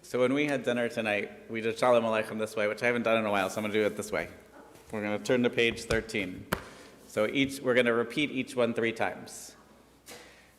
So when we had dinner tonight, we did Shalom Aleichem this way, which I haven't done in a while, so I'm going to do it this way. We're going to turn to page 13. So we're going to repeat each one 3 times.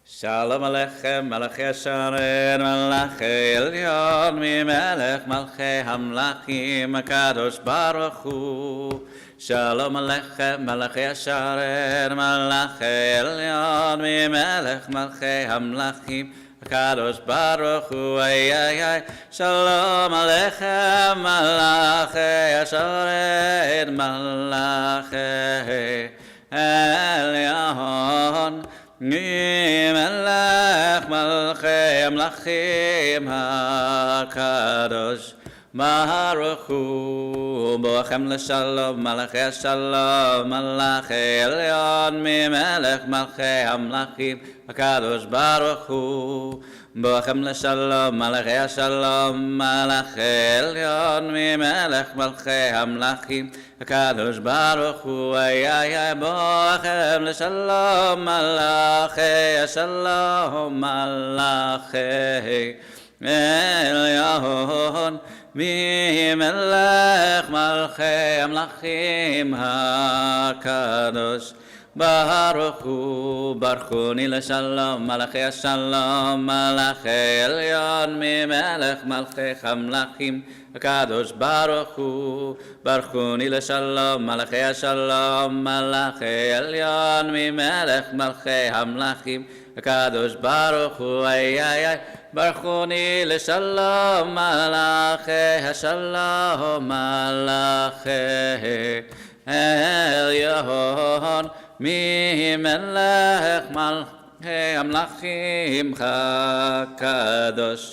Shalom Aleichem, Malachei Hasharet, Malachei Elyon, Mimelech Malchei Hamlachim, HaKadosh Baruch Hu. Shalom Aleichem, Malachei Hasharet, Malachei Elyon, Mimelech Malchei Hamlachim, HaKadosh Baruch Hu. Ay, ay, ay. Shalom Aleichem, Malachei Hasharet, Malachei Elyon, Mimelech Malchei Hamlachim, HaKadosh Baruch Hu. Boachem l'shalom, Malachei Shalom, Malachei Elyon, Mimelech Malchei Hamlachim, HaKadosh Baruch Hu. Boachem l'shalom, Malachei Shalom, Malachei Elyon, Mimelech Malchei Hamlachim, HaKadosh Baruch Hu. Ay, ay, ay. Boachem l'shalom, Malachei Shalom, Malachei Elyon, Mimelech Malchei Hamlachim, HaKadosh Baruch Hu. Barchuni l'shalom, Malachei Shalom, Malachei Elyon, Mimelech Malchei Hamlachim, HaKadosh Baruch Hu. Barchuni l'shalom, Malachei Shalom, Malachei Elyon, Mimelech Malchei Hamlachim, HaKadosh Baruch Hu. Ay, ay, ay. Barchuni l'shalom, Malachei Shalom, Malachei Elyon, Mimelech Malchei Hamlachim, HaKadosh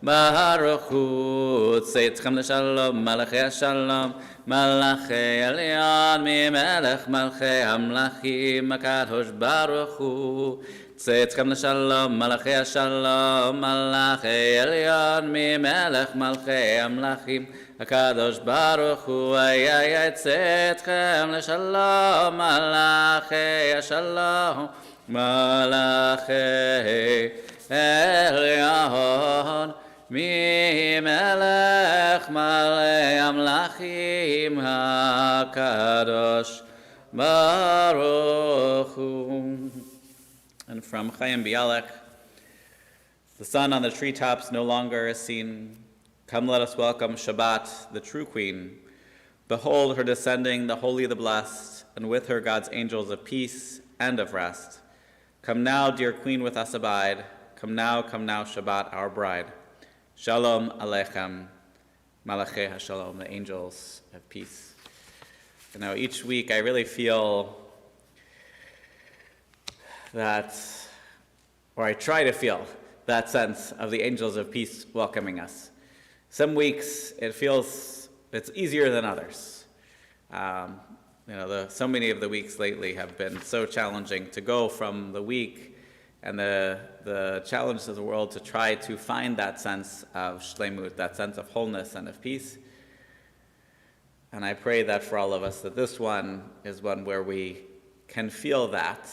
Baruch Hu. Tzeitchem l'shalom, Malachei Shalom, Malachei Elyon, Mimelech Malchei Hamlachim, HaKadosh Baruch Hu. Tzeitchem l'shalom, Malachei Shalom, Malachei Elyon, Mimelech Malchei Hamlachim, HaKadosh Baruch Hu. Ay, ay, ay. Tzeitchem l'shalom, Malachei Shalom, Malachei Elyon, Mimelech Malchei Hamlachim, HaKadosh Baruch Hu. And from Chaim Bialek, the sun on the treetops no longer is seen. Come, let us welcome Shabbat, the true queen. Behold her descending, the holy, the blessed, and with her God's angels of peace and of rest. Come now, dear queen, with us abide. Come now, Shabbat, our bride. Shalom Aleichem, Malachei Hashalom, the angels of peace. You know, each week I really feel that, or I try to feel that sense of the angels of peace welcoming us. Some weeks it feels it's easier than others. So many of the weeks lately have been so challenging to go from the week and the challenge of the world to try to find that sense of shleimut, that sense of wholeness and of peace. And I pray that for all of us, that this one is one where we can feel that,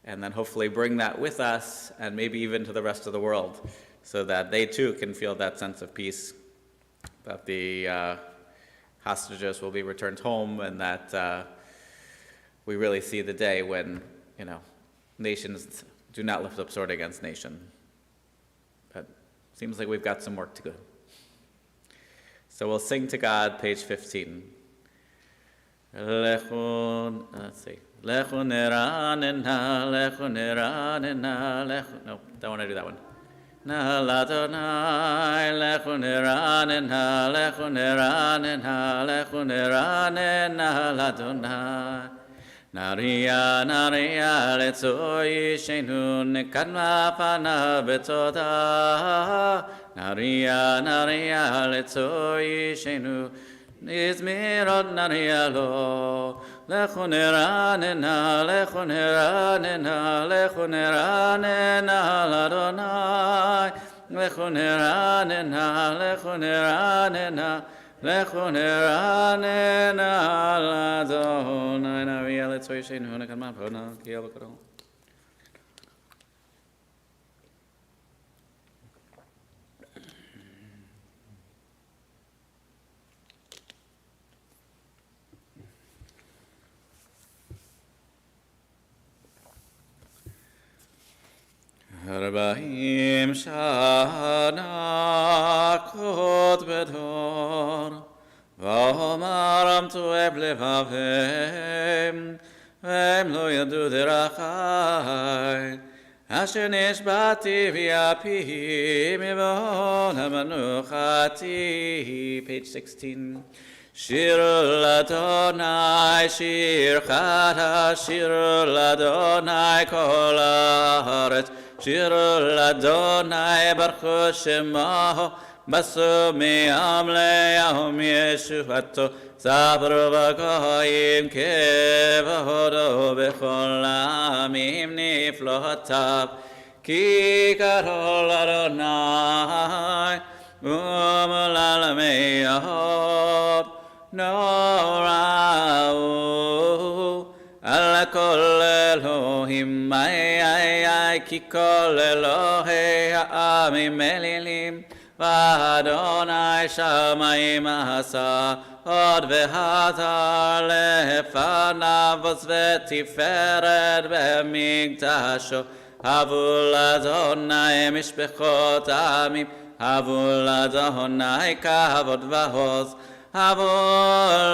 and then hopefully bring that with us, and maybe even to the rest of the world, so that they too can feel that sense of peace, that the hostages will be returned home, and that we really see the day when, nations do not lift up sword against nation. But it seems like we've got some work to do. So we'll sing to God, page 15. Let's see. Lechu neranena, lechu neranena, lechu. No, don't want to do that one. Na ladonai, lechu neranena, lechu neranena, lechu neranena, ladonai. Naria, naria, letzoi shenu nekadma pana betoda. Naria, naria, letzoi shenu nizmirot naria lo. Lechu neranena, lechu neranena, lechu neranena, ladonai. Lechu neranena, lechu neranena, lechu neranena, ladonai. Naria letzoi shenu nekadma pana kiel. 40 שנה קוד בדור, ואומרם תואב לבבם, והם לא ידעו דרכי, אשר נשבעתי ויפי מבעול המנוחתי. Page 16. שירו לאדוני שיר חדש, שירו לאדוני כל הארץ, שירו לאדוני ברכו שמו, בסו מיום ליום ישועתו, ספרו בגויים כבודו בכל העמים נפלאותיו, כי קראו לאדוני ומולל מאוד. נוראו על כל אלוהים, כי כל אלוהי העמים אלילים, ואדוני שמיים עשה, עוד והדר לפניו עוז ותפארת במקדשו. הבו לאדוני משפחות העמים, הבו לאדוני כבוד ועוז, הבו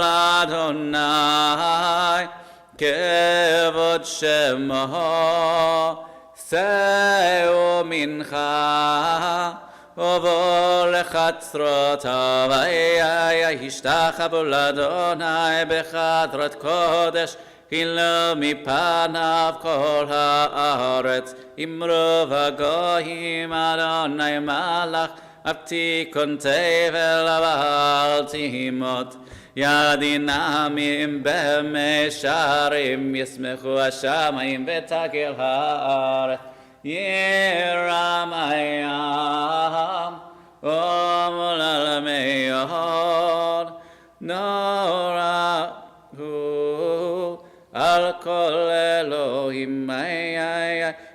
לאדוני כבוד שמו. שאו מנחה ובואו לחצרותיו, השתחוו לאדוני בחדרת קודש, הילו מפניו כל הארץ. אמרו בגויים אדוני מלך, הבטיחון תבל ואל תמות. ידינמים במישרים, ישמחו השמים ותגל הארץ. ירם הים ומולל מאוד, נורא הוא על כל אלוהים,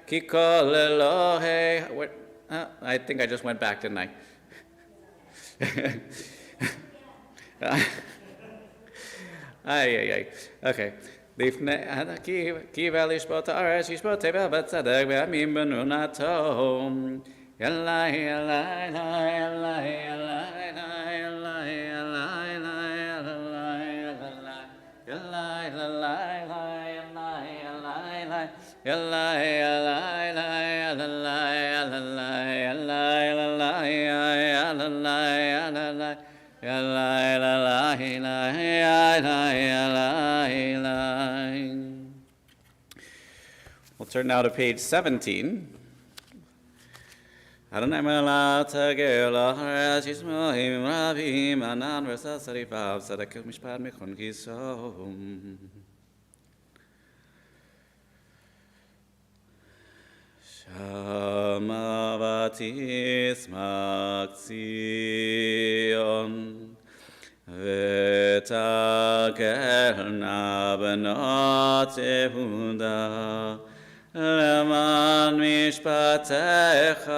כי כל אלוהי. I think I just went back, didn't I? Okay. כי ולשפוט הארץ ישפוט תבל בצדק ועמים באמונתו. יאללה יאללה יאללה יאללה יאללה יאללה We'll turn now to page 17. Adonai melech tegel haaretz yismoim rabim anan v'sasarivav tzedek mishpat michon kisom. Shama v'tismak Tzion v'tagelna b'not Yehuda למען משפטיך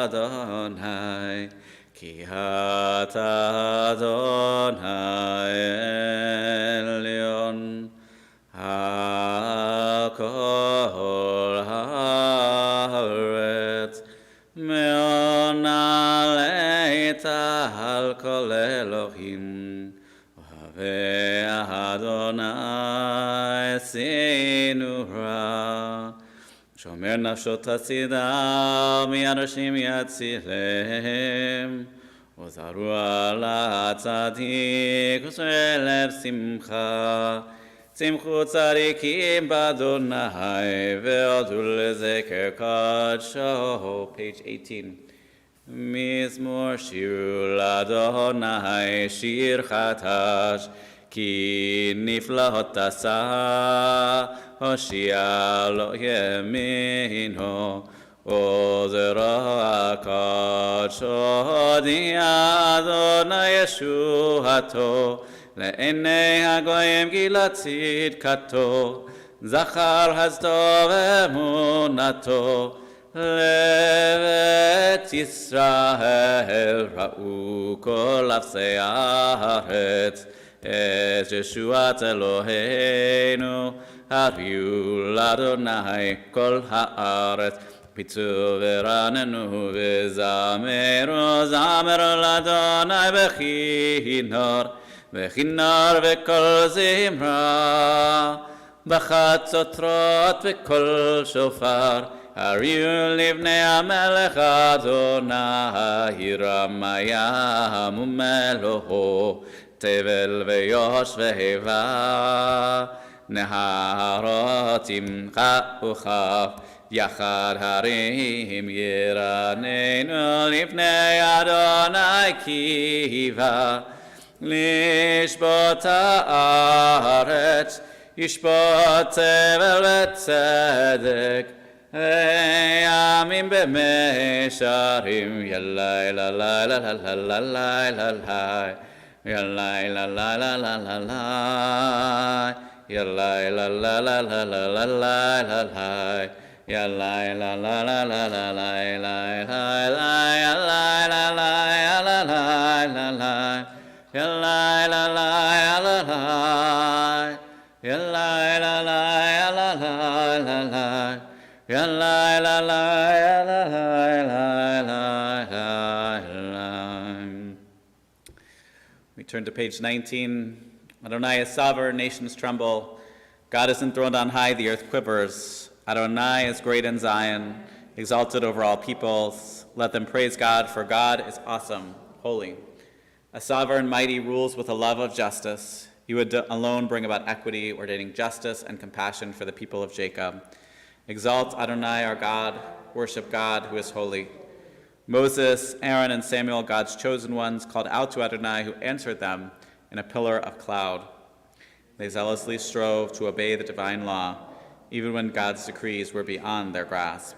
אדוני, כי אתה אדוני עליון, הכל הארץ מעונה ליתה על כל אלוהים, ואדוני סינורה, שומר נפשות הצידה מאנשים יצילם, וזרו על הצדיק ושלב שמחה, שמחו צדיקים באדוני והודו לזכר קדשו. Page 18. מזמור שירו לאדוני שיר חדש, כי נפלאות עשה, הושיע לו ימינו, עוזרו הקדשו, הודיע אדוני ישועתו, לעיני הגויים גילה צדקתו, זכר חסדו ואמונתו, לבית ישראל ראו כל אפסי הארץ, את ישועת אלוהינו הביאו לאדוני כל הארץ, ביצעו ורננו וזמרו, זמרו לאדוני בכינור וכל זמרה, בחצוצרות וכל שופר, הריעו לבני המלך אדוני, רמיה ומלוכו, תבל ויוש והיבה, נהרות עמך וכף, יחד הרים ירננו לפני אדוני קיבה, לשבות הארץ, ישפוט תבל וצדק, ימים במישרים, ילאי ללאי ללאי ללאי ילאי ללאי ללאי ילאי ללאי ללאי Yalai la la la la la la la la yalai la la la la la yalai la la la la yalai la la la la la yalai la la la. We turn to page 19. Adonai is sovereign, nations tremble. God is enthroned on high, the earth quivers. Adonai is great in Zion, exalted over all peoples. Let them praise God, for God is awesome, holy. A sovereign, mighty rules with a love of justice. He would alone bring about equity, ordaining justice and compassion for the people of Jacob. Exalt Adonai, our God. Worship God, who is holy. Moses, Aaron, and Samuel, God's chosen ones, called out to Adonai, who answered them in a pillar of cloud. They zealously strove to obey the divine law, even when God's decrees were beyond their grasp.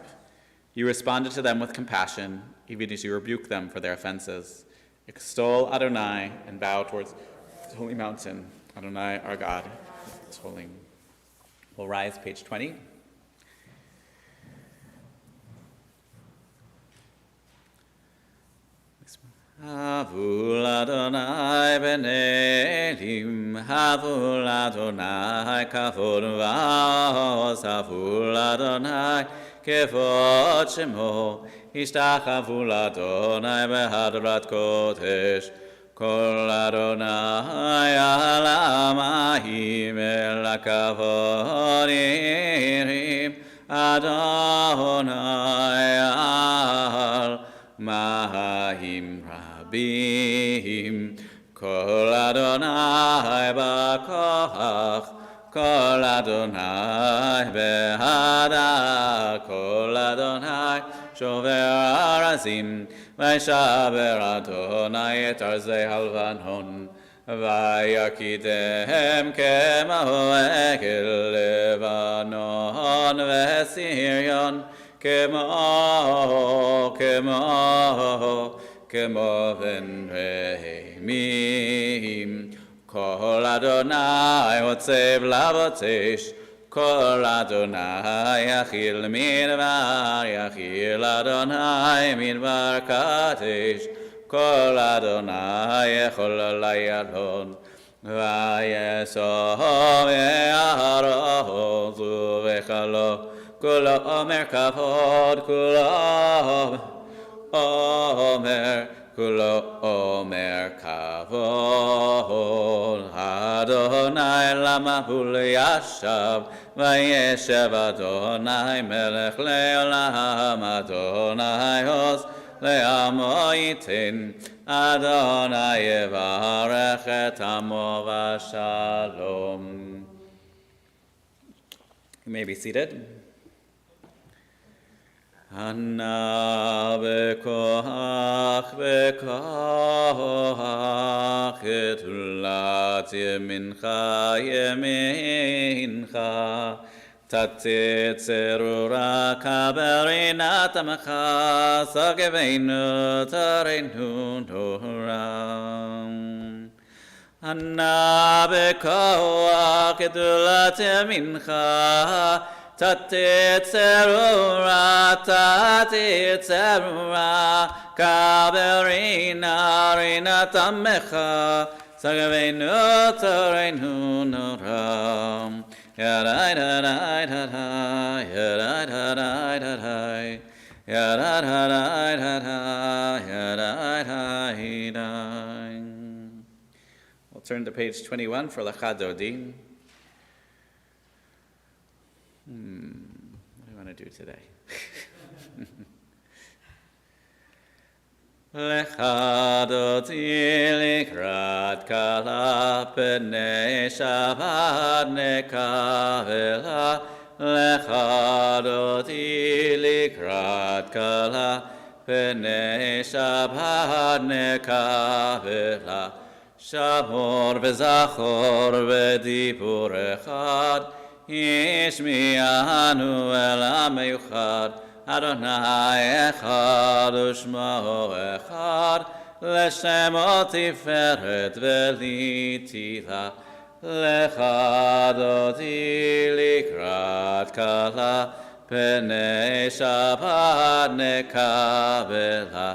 You responded to them with compassion, even as you rebuked them for their offenses. Extol Adonai and bow towards the holy mountain. Adonai, our God, is holy. We'll rise, page 20. Havul Adonai b'nelim, Havul Adonai kavod v'aos, Havul Adonai kevod shemo, Ishtachavu Adonai b'hadrat kodesh, Kol Adonai al ha'mayim el hakavod yirim, Adonai al mahim rabim, Kol Adonai b'koach, Kol Adonai b'hada, Kol Adonai shover arazim, v'shaber Adonai et arzei halvanon, v'yakidem kemo egel Lebanon v'Sirion, כמו בן רחמים. כל אדוני עוצב לבוצש, כל אדוני יכיל מדבר, יכיל אדוני מדבר קדש, כל אדוני יכול לידון, ויסוב יארוז ובכלו, כולו אומר כבוד, כולו אומר כבוד. אדוני למבול ישב, וישב אדוני מלך לעולם, אדוני עוז לעמו ייתן, אדוני יברך את עמו בשלום. You may be seated. Anna bekoach etulat yemincha yemincha tatet zerura kaberinat amcha sageveinu tareinu noram. Anna bekoach etulat yemincha tatet zerura kaberina rina tamecha sageveinu tareinu noram. Yadai da da da da, yadai da da da da. We'll turn to page 21 for Lecha Dodi. What do you want to do today? Lecha Dodi likrat kala Bnai Shabbat nekavela. Lecha Dodi likrat kala Bnai Shabbat nekavela. Shamor v'zachor v'dibur echad Yishmi'anu el ha'meyuchad Adonai echad u'shmo echad L'shemo tiferet v'litila Lecha Dodi likrat kala Bnei Shabbat nekavela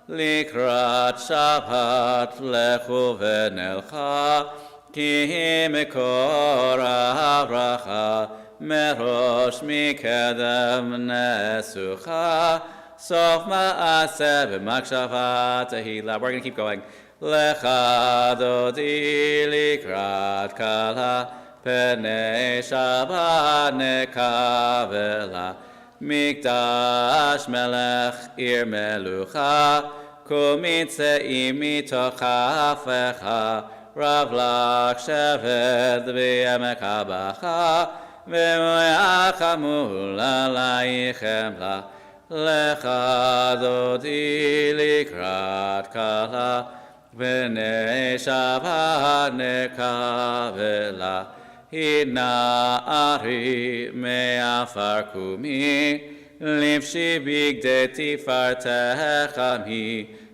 Likrat Shabbat lechu v'nelcha Ki mekor ha'bracha Merosh mikedem nesucha Sof ma'aseh b'makshava tehila. We're going to keep going. Lecha Dodi likrat kala Bnei Shabbat nekavela Mikdash melech ir melucha Kumitzei mitocha hafecha Rav lach shevet b'yemek habacha V'moyachamu l'alaichem la Lecha Dodi likrat kala Bnei Shabbat nekavela Hina ari me'afar kumi Livshi bigdei tifartecha mi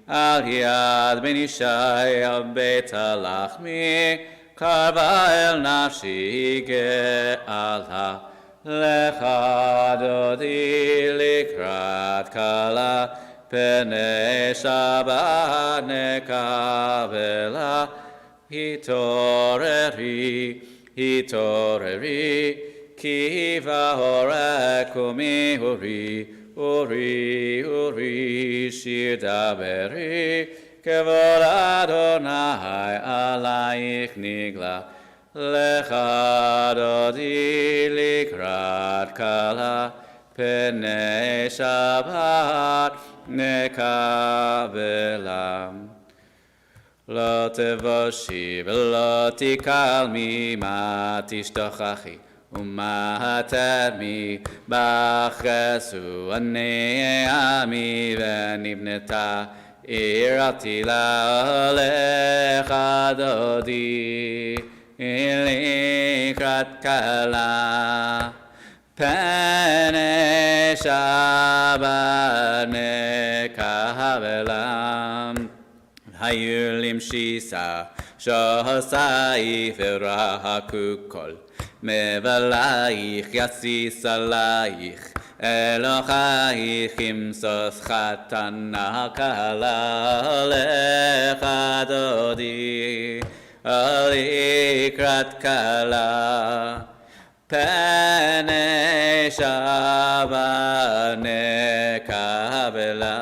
Al yad ben Ishai al beit halachmi Karva el nafshi ge'ala Lecha Dodi likrat kala Bnei Shabbat nekavela Hitoreri, ki v'horek uri, shir daberi, kevod Adonai alayich nigla, lecha Dodi likrat kala, Bnei Shabbat nekavela. Lo tevoshi v'lo tikalmi ma tishtochachi Uma termi b'chesu anei ami v'nibneta irati la lecha Dodi likrat kala Bnei Shabbat nekavela Hayulim shisa shohosai v'rahaku kol Mevalaich yasis alaich Elochaich imsos chatana kala Lecha Dodi likrat kala Bnei Shabbat nekavela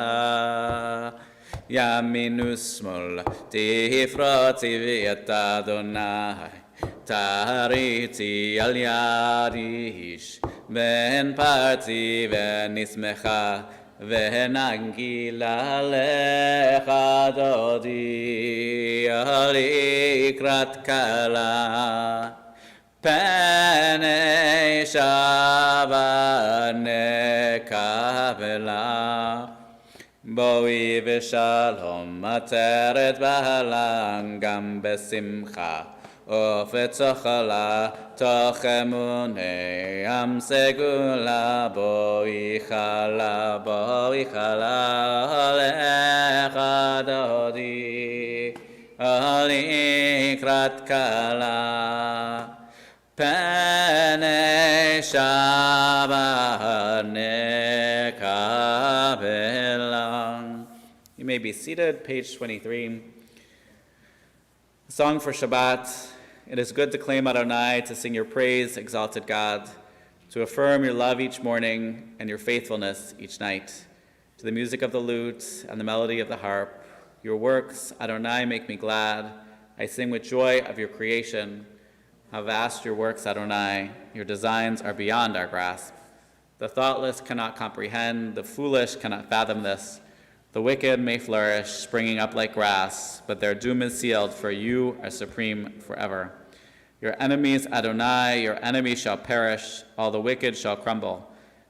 Yaminu smol tifroti v'yet Adonai Tariti al yadish Ben parti v'nismecha V'nagila lecha Dodi likrat kala Bnei Shabbat nekavela Boi v'shalom ateret b'halang gam besimcha ופצוחלה תוך אמוני עם סגולה בואי חלה לך דודי לקראת קלה פני שבת נקבלה. You may be seated, page 23. A song for Shabbat. It is good to claim Adonai, to sing your praise, exalted God, to affirm your love each morning and your faithfulness each night. to the music of the lute and the melody of the harp. Your works, Adonai, make me glad. I sing with joy of your creation. How vast your works, Adonai. Your designs are beyond our grasp. The thoughtless cannot comprehend. The foolish cannot fathom this. The wicked may flourish, springing up like grass, but their doom is sealed, for you are supreme forever. Your enemies, Adonai, your enemies shall perish. All the wicked shall crumble.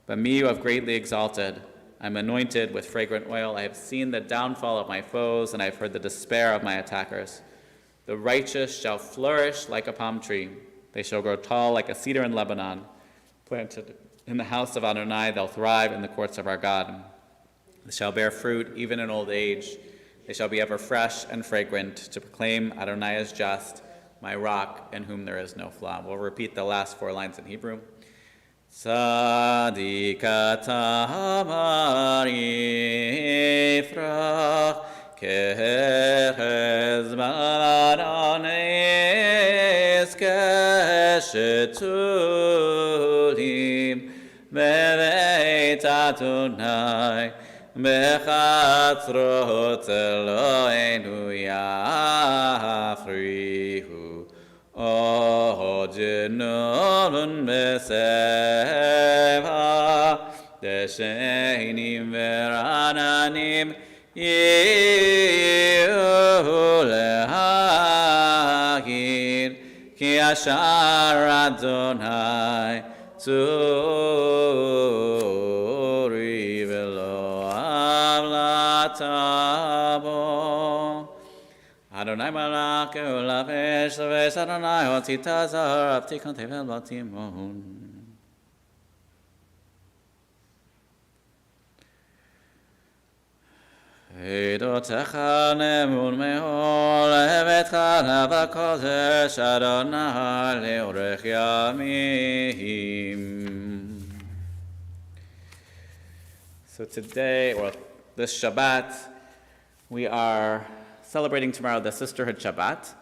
But me you have greatly exalted. I am anointed with fragrant oil. I have seen the downfall of my foes, and I have heard the despair of my attackers. The righteous shall flourish like a palm tree. They shall grow tall like a cedar in Lebanon. Planted in the house of Adonai, they'll thrive in the courts of our God. They shall bear fruit even in old age. They shall be ever fresh and fragrant, to proclaim Adonai is just, my rock in whom there is no flaw. We'll repeat the last 4 lines in Hebrew. Tzaddik tamar yifrach keherez baranes keshetulim beveit Adonai bechatzrot Eloheinu yafrihu Ojenon beseva deshenim verananim yulehagir ki ashar Adonai tzuri velo avlatabo Adonai malach ulavesh lavesh Adonai otitazar avtikon tevel batimon. Eidotecha nemun mehol levetcha lavakodesh Adonai leorech yamim. So today, or this Shabbat, we are celebrating tomorrow the Sisterhood Shabbat,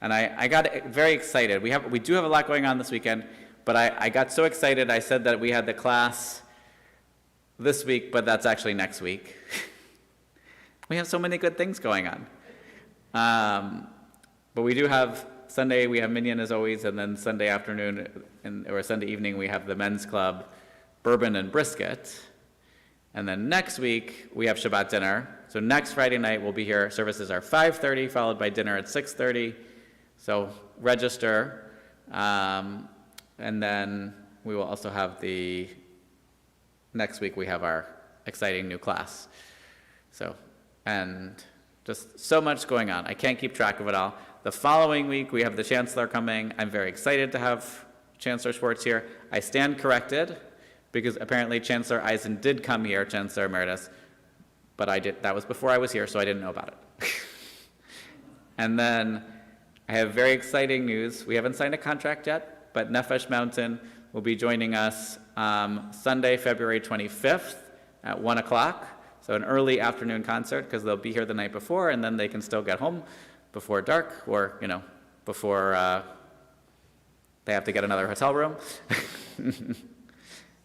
and I got very excited. We do have a lot going on this weekend, but I got so excited I said that we had the class this week, but that's actually next week. We have so many good things going on. But we do have Sunday, we have Minyan as always, and then Sunday afternoon or Sunday evening we have the men's club, bourbon and brisket. And then next week we have Shabbat dinner. So next Friday night we'll be here. Services are 5:30, followed by dinner at 6:30. So register. And then we will also have next week we have our exciting new class. So, and just so much going on. I can't keep track of it all. The following week we have the Chancellor coming. I'm very excited to have Chancellor Schwartz here. I stand corrected, because apparently Chancellor Eisen did come here, Chancellor Emeritus, but that was before I was here, so I didn't know about it. And then I have very exciting news. We haven't signed a contract yet, but Nefesh Mountain will be joining us Sunday, February 25th at 1 o'clock, so an early afternoon concert, because they'll be here the night before, and then they can still get home before dark, or, before they have to get another hotel room.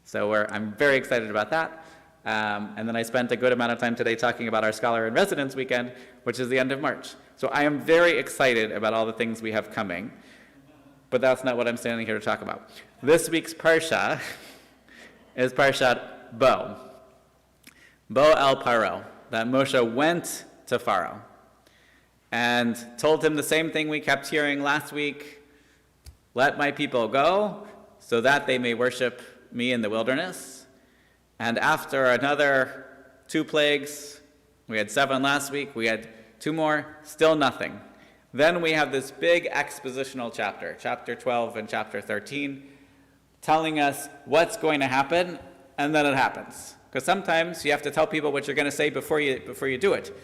So I'm very excited about that. And then I spent a good amount of time today talking about our Scholar in Residence weekend, which is the end of March. So I am very excited about all the things we have coming, but that's not what I'm standing here to talk about. This week's Parsha is Parshat Bo. Bo el Paro, that Moshe went to Pharaoh and told him the same thing we kept hearing last week: let my people go so that they may worship me in the wilderness. And after another 2 plagues, we had 7 last week, we had 2 more, still nothing. Then we have this big expositional chapter, chapter 12 and chapter 13, telling us what's going to happen, and then it happens. Because sometimes you have to tell people what you're going to say before you do it.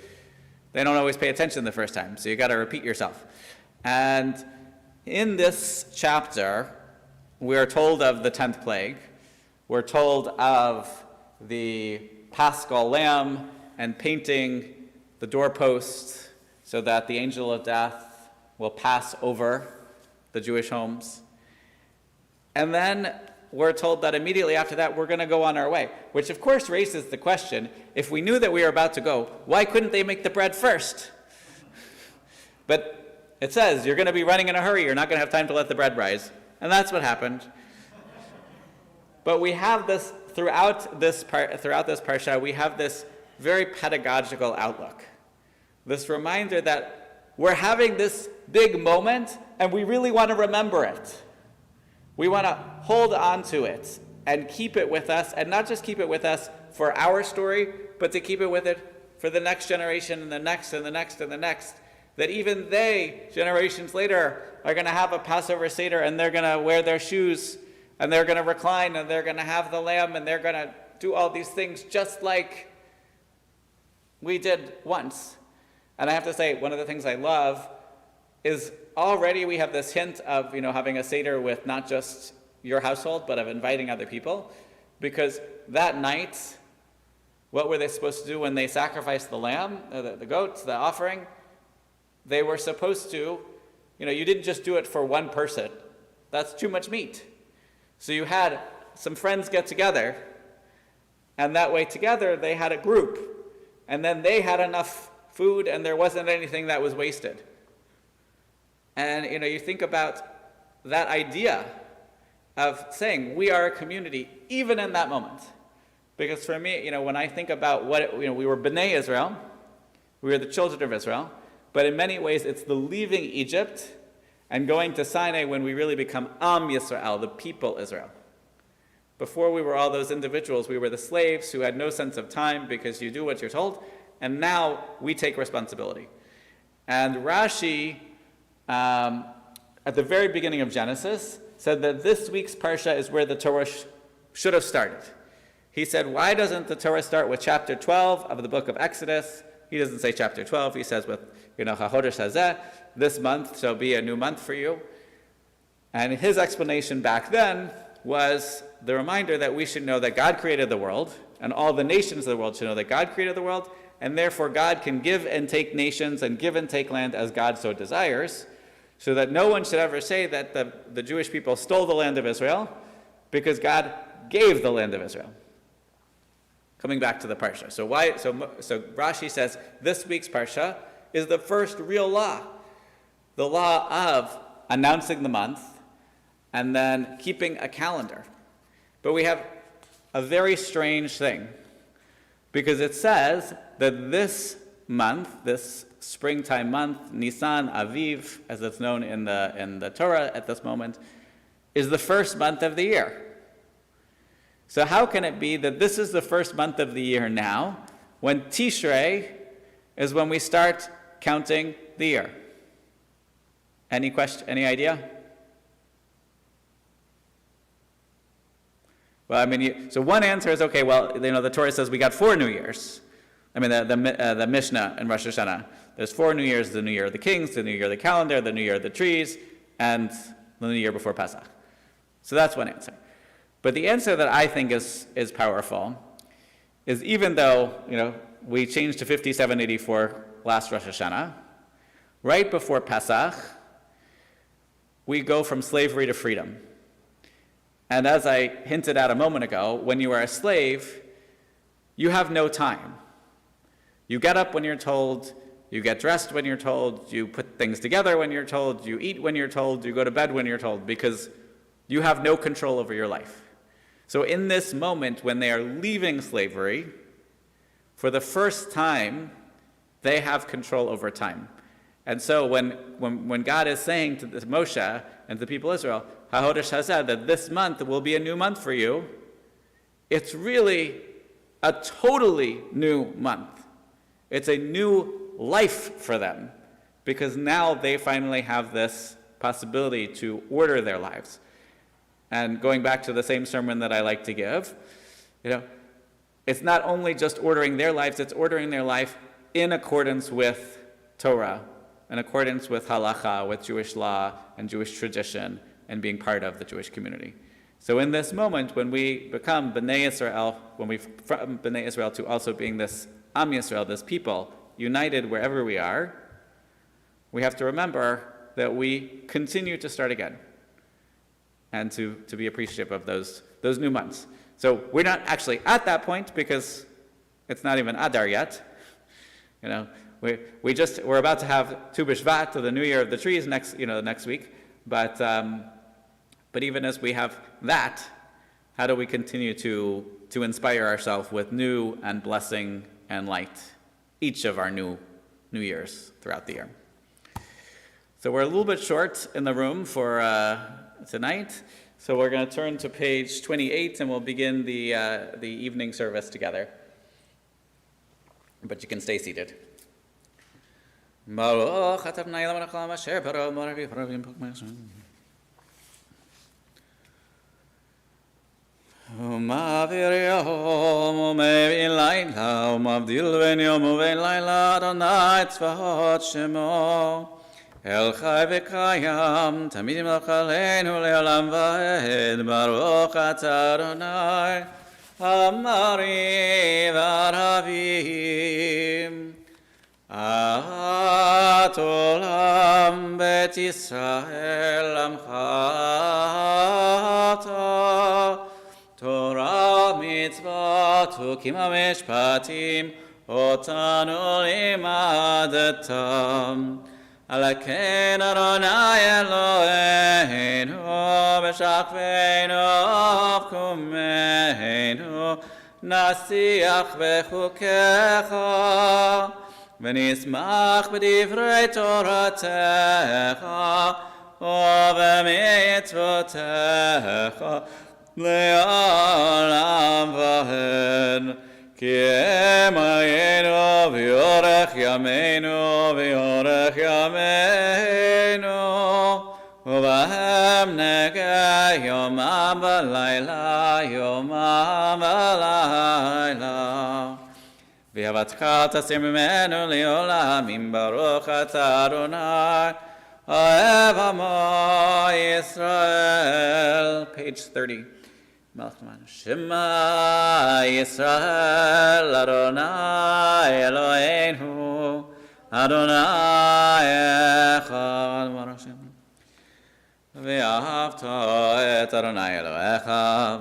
They don't always pay attention the first time, so you got to repeat yourself. And in this chapter, we're told of the 10th plague. We're told of the Paschal lamb and painting the doorpost so that the angel of death will pass over the Jewish homes. And then we're told that immediately after that we're going to go on our way, which of course raises the question, if we knew that we were about to go, why couldn't they make the bread first? But it says you're going to be running in a hurry, you're not going to have time to let the bread rise. And that's what happened. But we have this, throughout this parsha, we have this very pedagogical outlook. This reminder that we're having this big moment and we really want to remember it. We want to hold on to it and keep it with us, and not just keep it with us for our story, but to keep it with it for the next generation and the next and the next and the next. That even they, generations later, are going to have a Passover Seder and they're going to wear their shoes and they're going to recline and they're going to have the lamb and they're going to do all these things just like we did once. And I have to say, one of the things I love is already we have this hint of, having a Seder with not just your household, but of inviting other people. Because that night, what were they supposed to do when they sacrificed the lamb, the goats, the offering? They were supposed to, you didn't just do it for one person. That's too much meat. So you had some friends get together, and that way together they had a group. And then they had enough food and there wasn't anything that was wasted. And you think about that idea of saying we are a community even in that moment. Because for me, when I think about we were Bnai Israel, we were the children of Israel, but in many ways it's the leaving Egypt and going to Sinai when we really become Am Yisrael, the people Israel. Before we were all those individuals, we were the slaves who had no sense of time because you do what you're told, and now we take responsibility. And Rashi, at the very beginning of Genesis, said that this week's Parsha is where the Torah should have started. He said, why doesn't the Torah start with chapter 12 of the book of Exodus? He doesn't say chapter 12, he says with, HaChodesh Hazeh, this month shall be a new month for you. And his explanation back then was the reminder that we should know that God created the world, and all the nations of the world should know that God created the world, and therefore God can give and take nations and give and take land as God so desires, so that no one should ever say that the Jewish people stole the land of Israel, because God gave the land of Israel. Coming back to the Parsha. So Rashi says this week's Parsha is the first real law. The law of announcing the month and then keeping a calendar. But we have a very strange thing, because it says that this month, this springtime month, Nisan, Aviv, as it's known in the Torah at this moment, is the first month of the year. So how can it be that this is the first month of the year now, when Tishrei is when we start counting the year? Any question? Any idea? Well, so one answer is, okay, well, the Torah says we got 4 New Years. The Mishnah in Rosh Hashanah. There's 4 New Years: the New Year of the Kings, the New Year of the calendar, the New Year of the trees, and the New Year before Pesach. So that's one answer. But the answer that I think is powerful is, even though we changed to 5784 last Rosh Hashanah, right before Pesach, we go from slavery to freedom. And as I hinted at a moment ago, when you are a slave, you have no time. You get up when you're told, you get dressed when you're told, you put things together when you're told, you eat when you're told, you go to bed when you're told, because you have no control over your life. So in this moment, when they are leaving slavery, for the first time, they have control over time. And so when God is saying to Moshe and the people of Israel, HaChodesh Hazeh, that this month will be a new month for you, it's really a totally new month. It's a new life for them, because now they finally have this possibility to order their lives. And going back to the same sermon that I like to give, it's not only just ordering their lives, it's ordering their life in accordance with Torah, in accordance with halacha, with Jewish law and Jewish tradition, and being part of the Jewish community. So in this moment, when we become Bnei Israel, when we from Bnei Israel to also being this Am Yisrael, this people, united wherever we are, we have to remember that we continue to start again, and to be appreciative of those new months. So we're not actually at that point because it's not even Adar yet. We're about to have Tu B'Shvat, or the New Year of the Trees, next week. But even as we have that, how do we continue to inspire ourselves with new and blessing and light each of our New Years throughout the year? So we're a little bit short in the room for tonight. So we're going to turn to page 28 and we'll begin the evening service together. But you can stay seated. Baruch atah Bnai Elam Melech Haolam asher bara Moravi Paravim Pukmashim. Umavir yom umevi layla umavdil ben yom uvein layla Adonai tzvahot shemo El chai v'kayam tamidim l'chaleinu le'olam va'ed Baruch atah Adonai Amari v'aravim At olam bet Yisrael amcha Torah mitzvot hukim hamishpatim otanu limadetam Alaken Adonai Eloheinu b'shachveinu v'kumeinu nasiach v'chukecha ונשמח בדברי תורתך ובמצוותיך לעולם ועד כי הם היינו ויורך ימינו ויורך ימינו ובהם נגע יומם ולילה יומם ולילה ואהבתך תסיר ממנו לעולם אם ברוך אתה אדוני אוהב עמו ישראל. Page 30. שמע ישראל אדוני אלוהינו אדוני אחד ואהבת את אדוני אלוהיך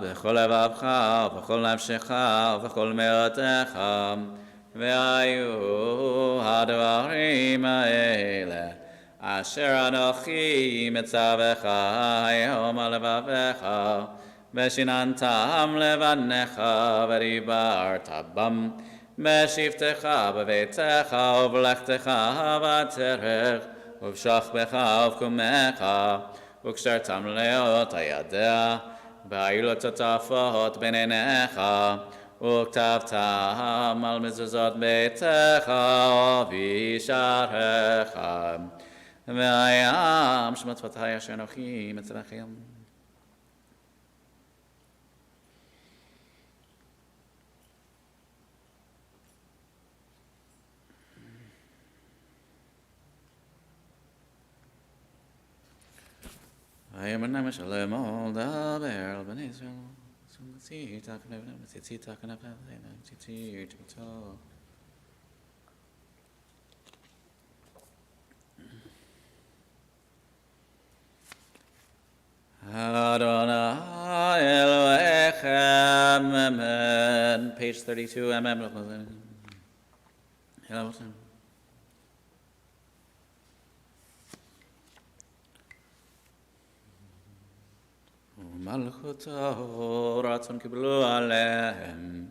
בכל לבבך ובכל נפשך ובכל מאודך והיו הדברים האלה אשר אנוכי מצווך היום על לבביך ושיננתם לבניך ודיברת בם בשבתך בביתך ובלכתך בדרך ובשכבך ובקומך וקשרתם להיות הידע בעילות הטפות בין עיניך וכתבתם על מזוזות ביתך ובשעריך והים שמצוותי אשר אנוכי מצווכם. ויאמר שלמה דבר על בני ישראל ציצית כנפי ציצית ביתו אדוני אלוהיכם amen. Page 32 amen. מלכותו רצון קיבלו עליהם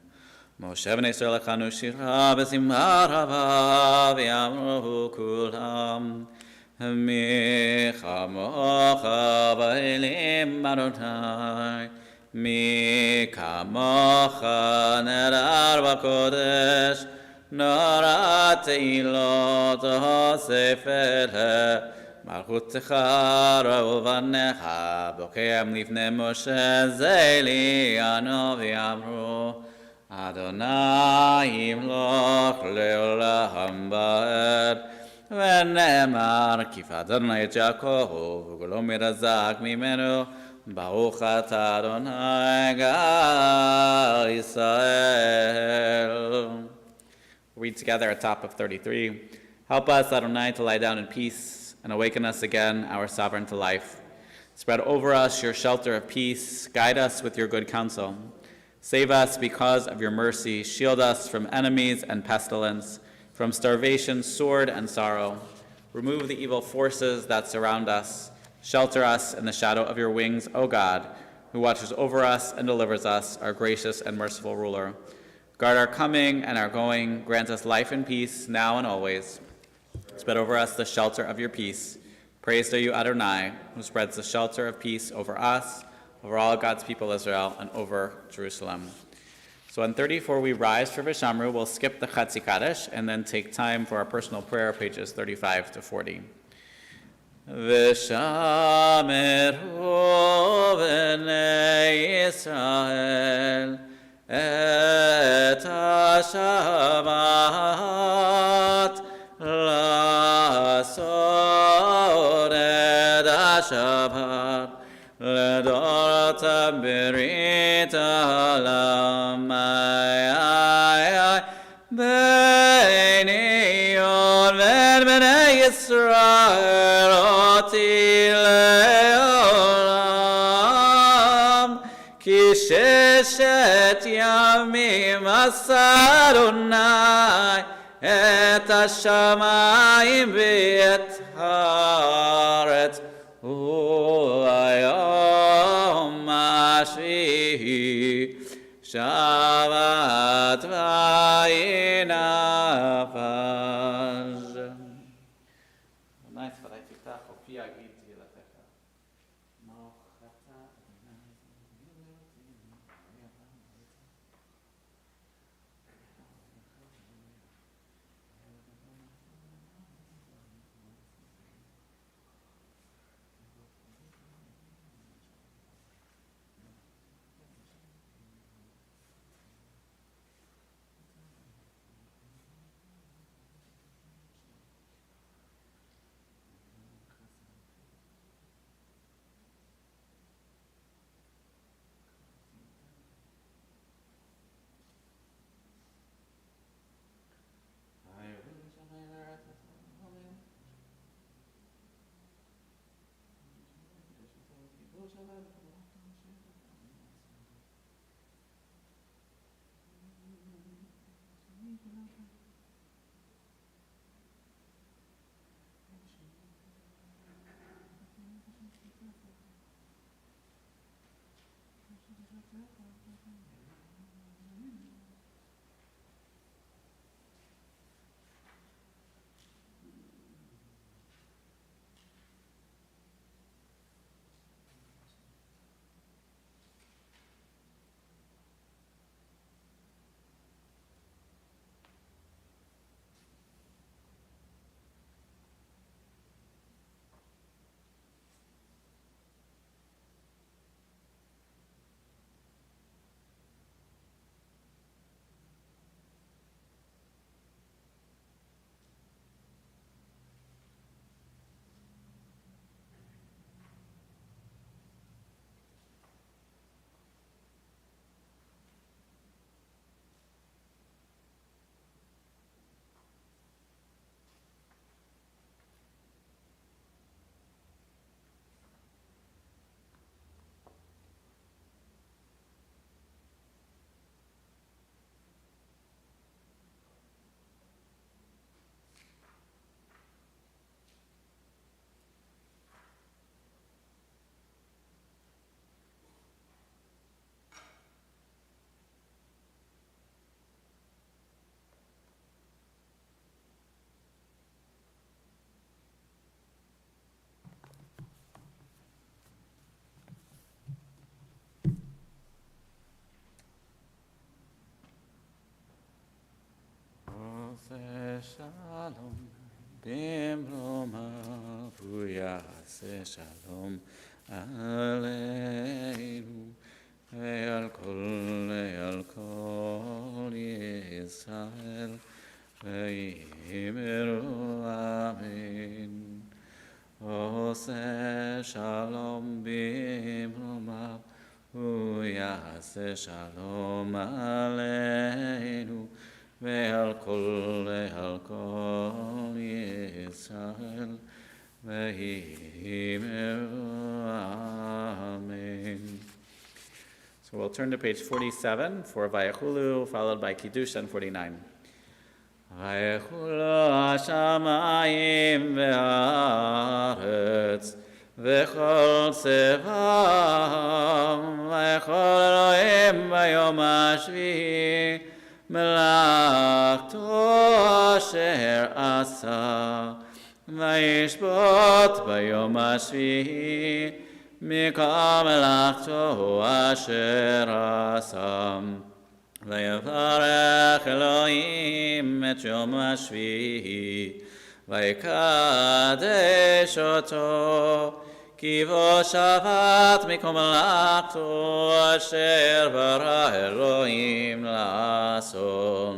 משה בני ישראל לחנו שירה בשמחה רבה ויאמרו כולם מי כמוך באלים אדוני מי כמוך נדר בקודש נורא תהילות אוספת מלכותך ובניך בוקם לפני משה זה ליאנו ויאמרו אדוני ימלוך לעולם ועד ונאמר כיפת אדוני את יעקב וכולו מרזק ממנו ברוך אתה אדוני גאל ישראל. Read together at top of 33. Help us, Adonai, to lie down in peace and awaken us again, our sovereign to life. Spread over us your shelter of peace. Guide us with your good counsel. Save us because of your mercy. Shield us from enemies and pestilence, from starvation, sword, and sorrow. Remove the evil forces that surround us. Shelter us in the shadow of your wings, O God, who watches over us and delivers us, our gracious and merciful ruler. Guard our coming and our going. Grant us life and peace, now and always. Spread over us the shelter of your peace. Praise to you, Adonai, who spreads the shelter of peace over us, over all God's people Israel, and over Jerusalem. So on 34, we rise for V'shamru. We'll skip the Chatzi Kaddish and then take time for our personal prayer, pages 35 to 40. V'shameru b'nei Yisrael et ha-Shabbat la'asor et ha-Shabbat לדורות ברית העולם ביני ובין בני ישראל אותי לעולם כי ששת ימים עשה אדוני את השמיים ואת הארץ והיום השביעי שבת וינפש. Shalom, bimroma vuyase shalom aleinu ve'al kol Yisrael ve'yimeru amen. Ose shalom bimroma vuyase shalom aleinu ve'al kol Yisrael Amen. So we'll turn to page 47 for Vayechulu, followed by Kiddush and 49. Vayechulu hashamayim ve'aretz v'chol tzevam vayechol Elohim bayom hashvi'i melachto asher asa vayishbot bayom hashvi'i mikol melachto asher asa ויברך אלוהים את יום השביעי ויקדש אותו כי בו שבת מכל מלאכתו אשר ברא אלוהים לעשות.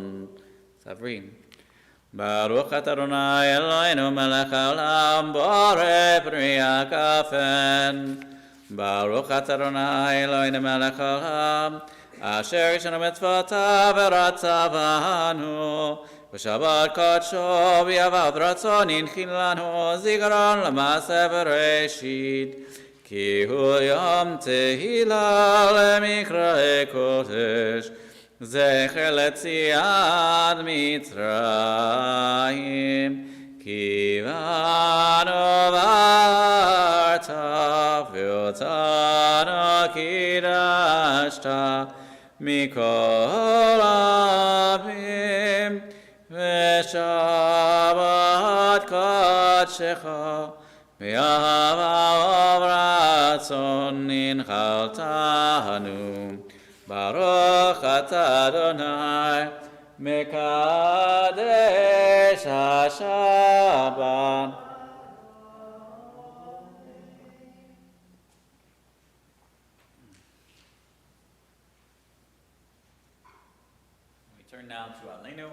סברים. ברוך אתה אדוני אלוהינו מלך העולם בורא פרי הכפן. ברוך אתה אדוני אלוהינו מלך העולם אשר ישנו מצוותיו ורצה בנו, ושבת קודשו ויעבד רצון הנחין לנו זיכרון למעשה בראשית, כי הוא יום תהילה למקראי קודש, זכר ליציאת מצרים, כי בנו ברת ואותנו קידשת, מכל עמים ושבת קודשך באהבה וברצון הנחלתנו. ברוך אתה אדוני מקדש השבת. Now to Aleinu.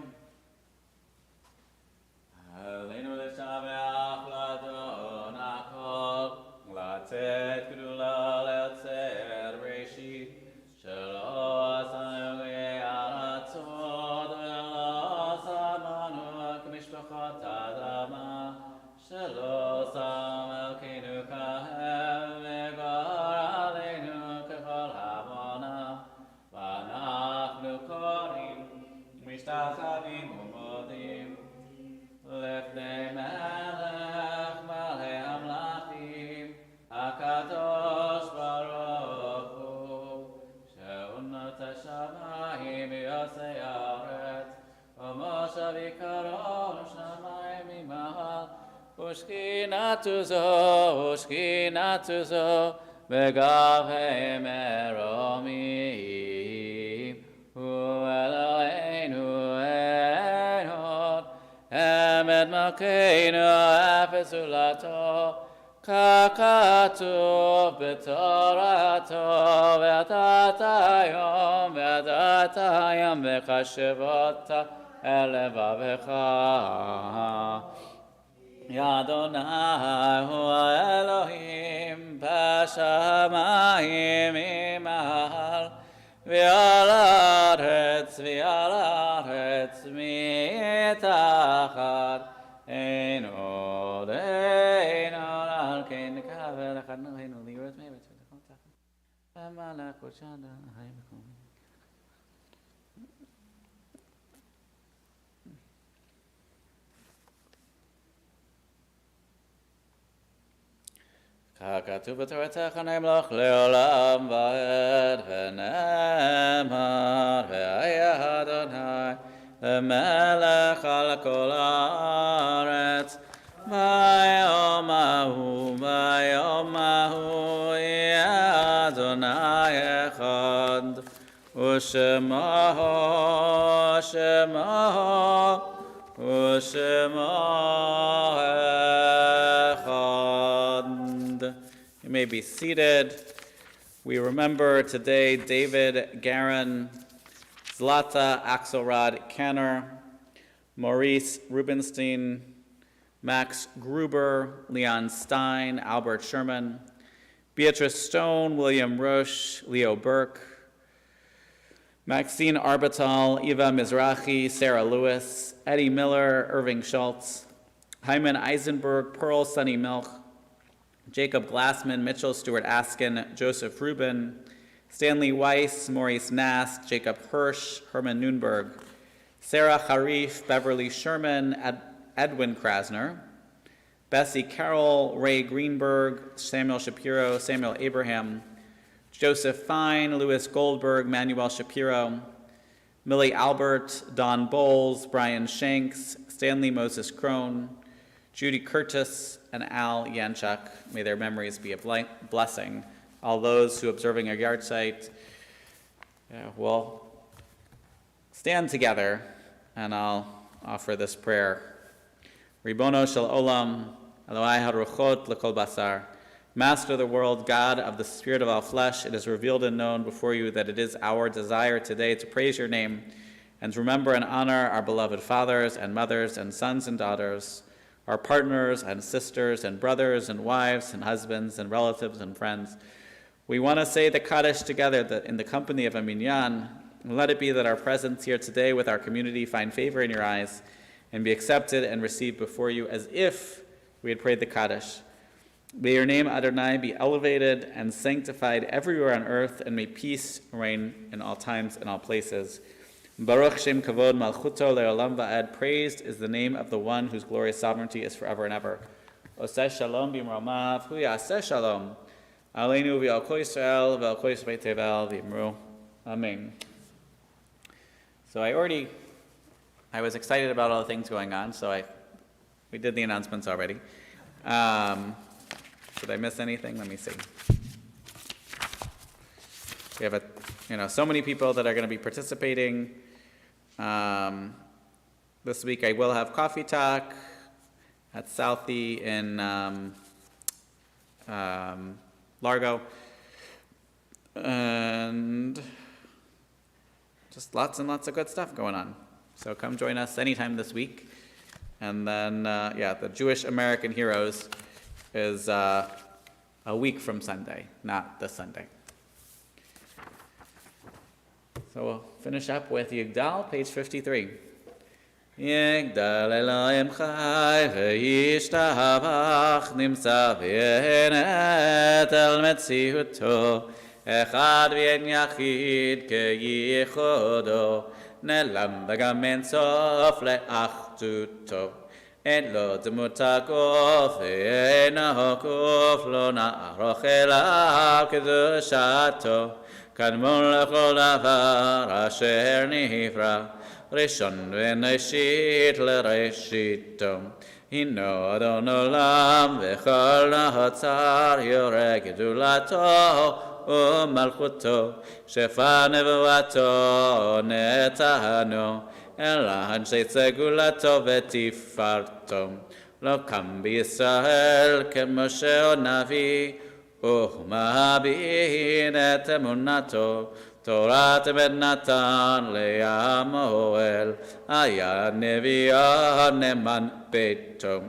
Aleinu l'shabeach l'adon hakol, l'tzet gdula l'tzet reshit, shelo asanu ge'aratzot ve'lo samanu k'mishpachot adama, shelo sam elkeinu kahem ve'gar aleinu kechol havana, v'anachnu korim משתחווים ומודים לפני מלך מלכי המלכים הקדוש ברוך הוא שעונות השמיים ויוצאי הארץ ומושב יקרו שמיים ממעל ושכינתו זו בגבי מרומים הוא אלוהינו אין עוד אמת מלכנו אפס זולתו ככתוב בתורתו וידעת היום וחשבות אל לבבך. יא אדוני הוא האלוהים בשמיים ממעל ועל הארץ מתחת אין עוד על כן נקבל לחננו לראות מארץ ותחת תחת המלאכות שדי מקום. ככתוב בתורתך נמלוך לעולם ועד ונאמר והיה אדוני למלך על כל הארץ ביום ההוא יהיה אדוני אחד ושמו אחד. You may be seated. We remember today David Garin, Zlata Axelrod Kanner, Maurice Rubenstein, Max Gruber, Leon Stein, Albert Sherman, Beatrice Stone, William Rush, Leo Burke, Maxine Arbital, Eva Mizrahi, Sarah Lewis, Eddie Miller, Irving Schultz, Hyman Eisenberg, Pearl Sunny Milk, Jacob Glassman, Mitchell Stewart Askin, Joseph Rubin, Stanley Weiss, Maurice Nast, Jacob Hirsch, Herman Nunberg, Sarah Harif, Beverly Sherman, Edwin Krasner, Bessie Carroll, Ray Greenberg, Samuel Shapiro, Samuel Abraham, Joseph Fine, Louis Goldberg, Manuel Shapiro, Millie Albert, Don Bowles, Brian Shanks, Stanley Moses Crone, Judy Curtis, and Al Yanchuk. May their memories be a blessing. All those who observing a yard site will stand together, and I'll offer this prayer. Ribono shel olam, Eloi haruchot lekol basar. Master of the world, God of the spirit of all flesh, it is revealed and known before you that it is our desire today to praise your name and to remember and honor our beloved fathers and mothers and sons and daughters, our partners and sisters and brothers and wives and husbands and relatives and friends. We want to say the Kaddish together in the company of a minyan. Let it be that our presence here today with our community find favor in your eyes and be accepted and received before you as if we had prayed the Kaddish. May your name, Adonai, be elevated and sanctified everywhere on earth, and may peace reign in all times and all places. Baruch Shem Kavod Malchuto Le'olam Va'ed. Praised is the name of the one whose glorious sovereignty is forever and ever. Oseh Shalom B'mromav, Hu Yaseh Shalom. Aleinu v'al kol Yisrael v'al kol Yisrael Tevel v'imru. Amen. So I was excited about all the things going on, so we did the announcements already. Did I miss anything? Let me see. We have so many people that are going to be participating. This week I will have coffee talk at Southie in Largo. And just lots and lots of good stuff going on. So come join us anytime this week. And then, the Jewish American Heroes is a week from Sunday, not this Sunday. So we'll finish up with Yigdal, page 53. Yigdal Elohim chai v'yishtabach nimtza v'yenet el metziuto echad v'yen yachid keyichodo nelam v'gam en sof le'achtuto en lo demutakof ve'ena kof lo na'aroch elav kedushato kadmon lechol davar asher nivra rishon v'neshit l'reshito hino adon olam v'chol na'atzar yoreh gedulato u'malchuto shefa nevuato netano אלא אנשי סגולתו ותפארתו. לא קם בישראל כמשה הנביא, ומביעים את אמונתו. תורת בן נתן לעמואל, היה נביאו נאמן ביתו.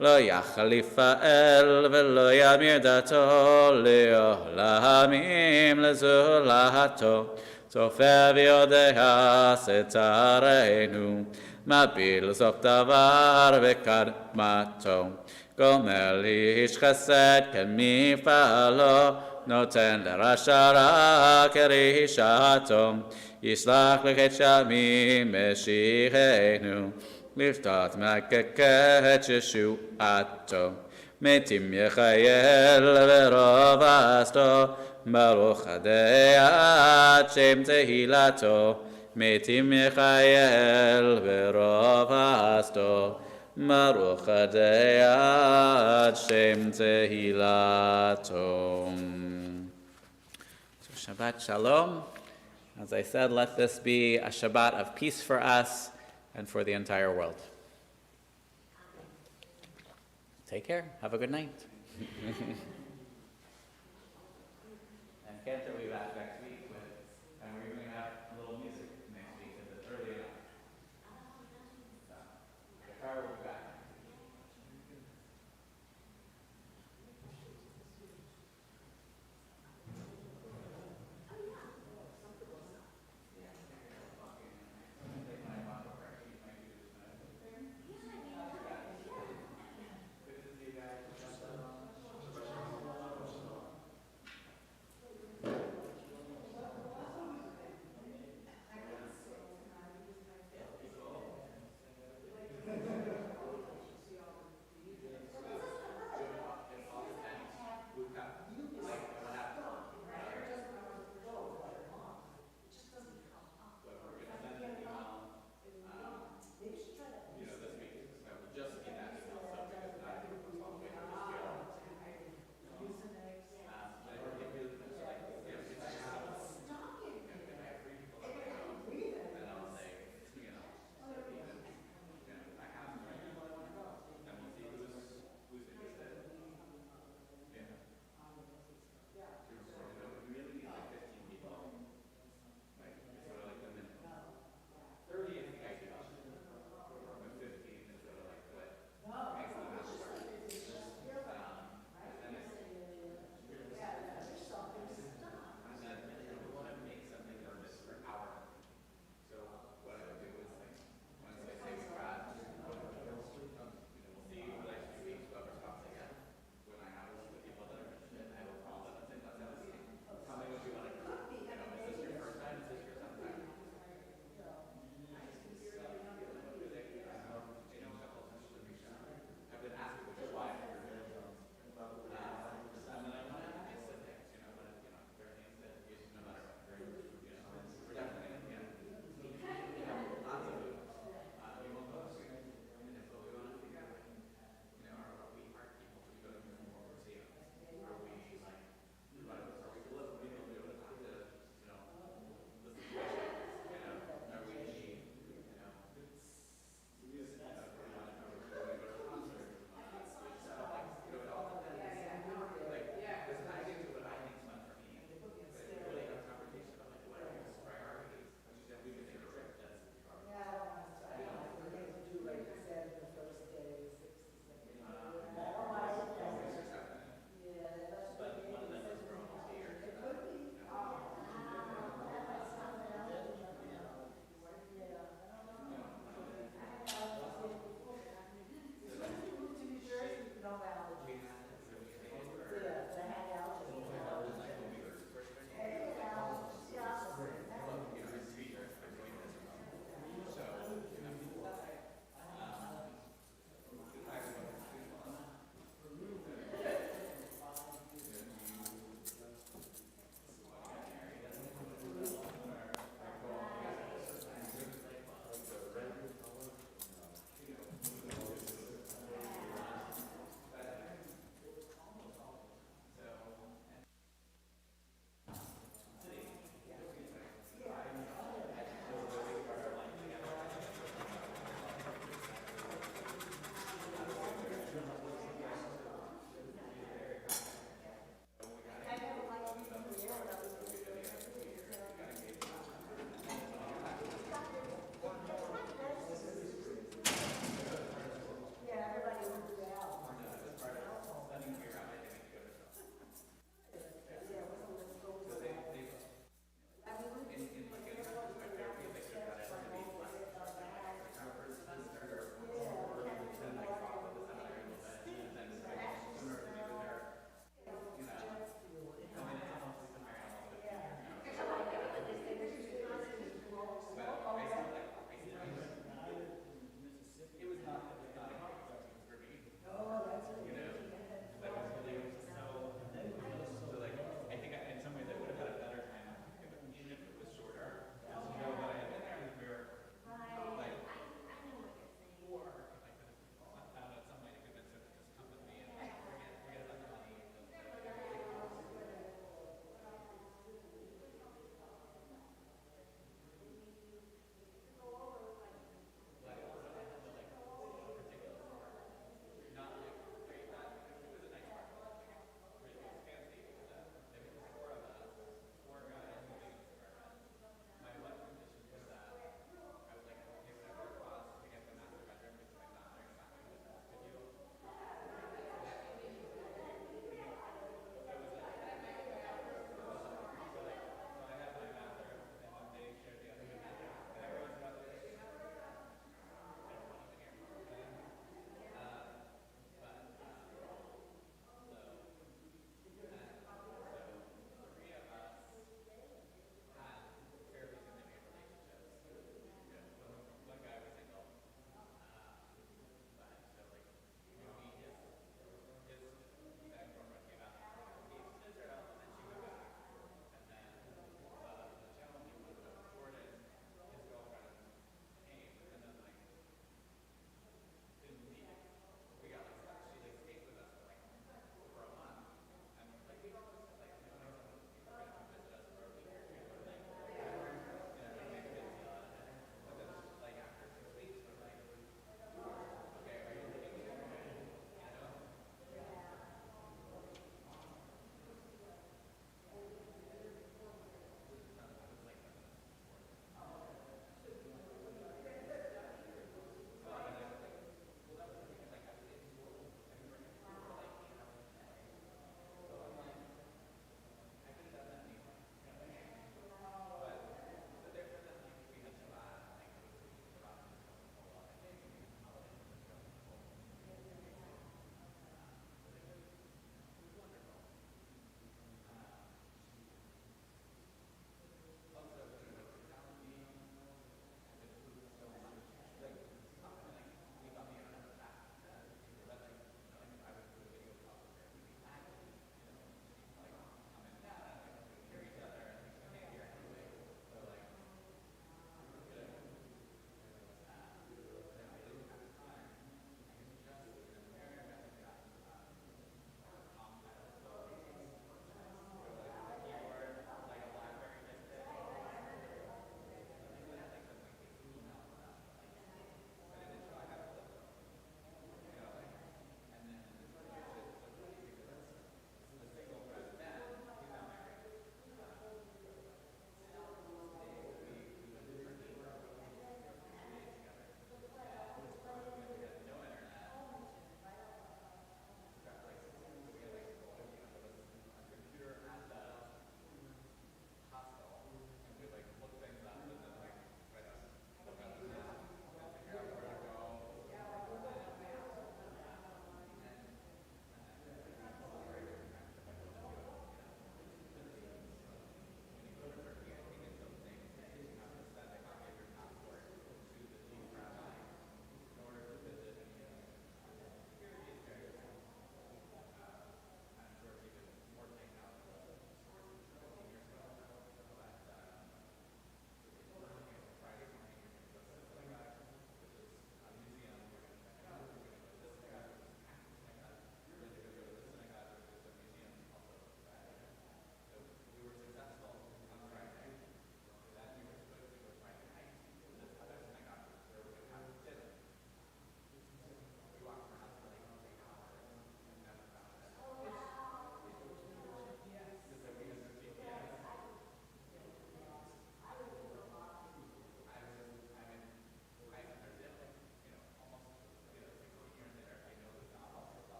לא יחליף האל ולא ימיר דתו, לעולמים לזולתו. צופה ויודע סתרנו, מפיל סוף דבר וקדמתו. גומל איש חסד כמפעלו, נותן לרשע רע כרשעתו. ישלח לחץ שמים משיחנו, לפתות מקקת ישועתו. מתים יחייל ורוב עשתו, ברוך הדעת שם תהילתו, מתים יחייל ורוב עשתו, ברוך הדעת שם תהילתו. So Shabbat Shalom. As I said, let this be a Shabbat of peace for us and for the entire world. Take care. Have a good night. Cantor, we back.